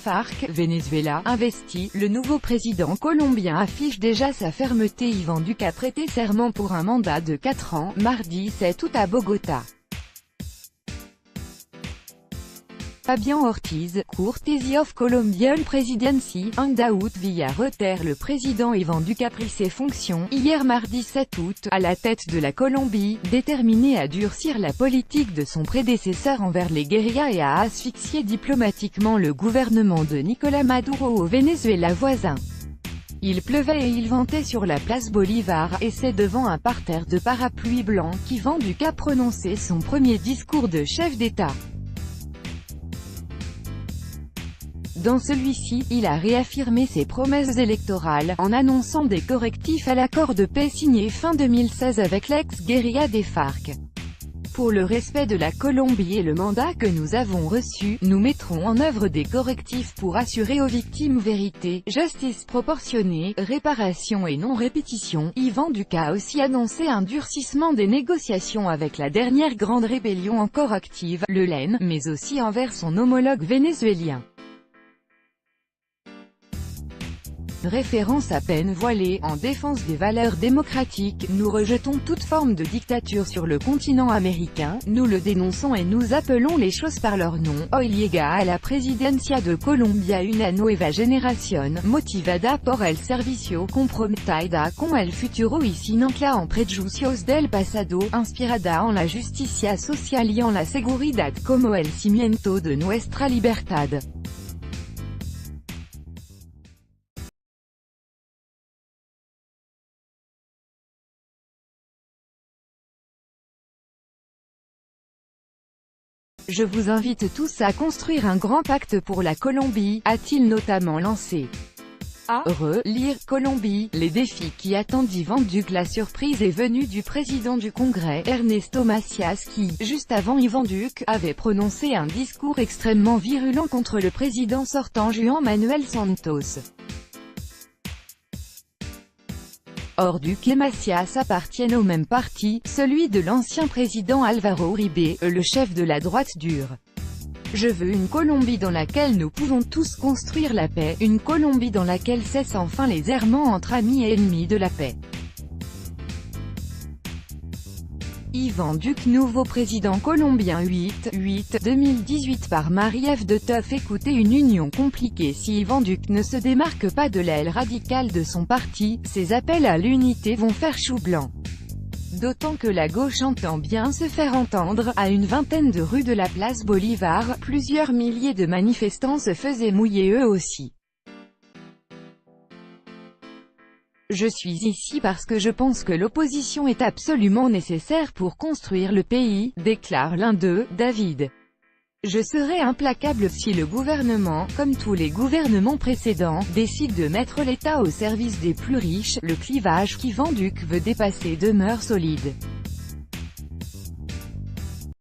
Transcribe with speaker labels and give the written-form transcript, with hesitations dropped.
Speaker 1: FARC, Venezuela, investi, le nouveau président colombien affiche déjà sa fermeté. Iván Duque a prêté serment pour un mandat de 4 ans, mardi 7 août à Bogota. Fabián Ortiz, courtesy of Colombian Presidency, handout via Reuters. Le président Iván Duque a pris ses fonctions, hier mardi 7 août, à la tête de la Colombie, déterminé à durcir la politique de son prédécesseur envers les guérillas et à asphyxier diplomatiquement le gouvernement de Nicolás Maduro au Venezuela voisin. Il pleuvait et il ventait sur la place Bolivar, et c'est devant un parterre de parapluies blancs qu'Iván Duque a prononcé son premier discours de chef d'État. Dans celui-ci, il a réaffirmé ses promesses électorales, en annonçant des correctifs à l'accord de paix signé fin 2016 avec l'ex-guérilla des FARC. Pour le respect de la Colombie et le mandat que nous avons reçu, nous mettrons en œuvre des correctifs pour assurer aux victimes vérité, justice proportionnée, réparation et non-répétition. Iván Duque a aussi annoncé un durcissement des négociations avec la dernière grande rébellion encore active, le LN, mais aussi envers son homologue vénézuélien. Référence à peine voilée, en défense des valeurs démocratiques, nous rejetons toute forme de dictature sur le continent américain, nous le dénonçons et nous appelons les choses par leur nom. Hoy llega a la presidencia de Colombia una nueva generación, motivada por el servicio comprometida con el futuro y sin ancla en prejuicios del pasado, inspirada en la justicia social y en la seguridad como el cimiento de nuestra libertad. Je vous invite tous à construire un grand pacte pour la Colombie, a-t-il notamment lancé. Lire Colombie, les défis qui attendent Iván Duque. La surprise est venue du président du Congrès, Ernesto Macias qui, juste avant Iván Duque, avait prononcé un discours extrêmement virulent contre le président sortant Juan Manuel Santos. Or Duque et Macias appartiennent au même parti, celui de l'ancien président Álvaro Uribe, le chef de la droite dure. Je veux une Colombie dans laquelle nous pouvons tous construire la paix, une Colombie dans laquelle cessent enfin les errements entre amis et ennemis de la paix. Iván Duque, nouveau président colombien 8/2018 par Marie-Ève de Teuf. Écoutez, une union compliquée si Iván Duque ne se démarque pas de l'aile radicale de son parti, ses appels à l'unité vont faire chou blanc. D'autant que la gauche entend bien se faire entendre. À une vingtaine de rues de la place Bolivar, plusieurs milliers de manifestants se faisaient mouiller eux aussi. Je suis ici parce que je pense que l'opposition est absolument nécessaire pour construire le pays, déclare l'un d'eux, David. Je serai implacable si le gouvernement, comme tous les gouvernements précédents, décide de mettre l'État au service des plus riches. Le clivage qu'Iván Duque veut dépasser demeure solide.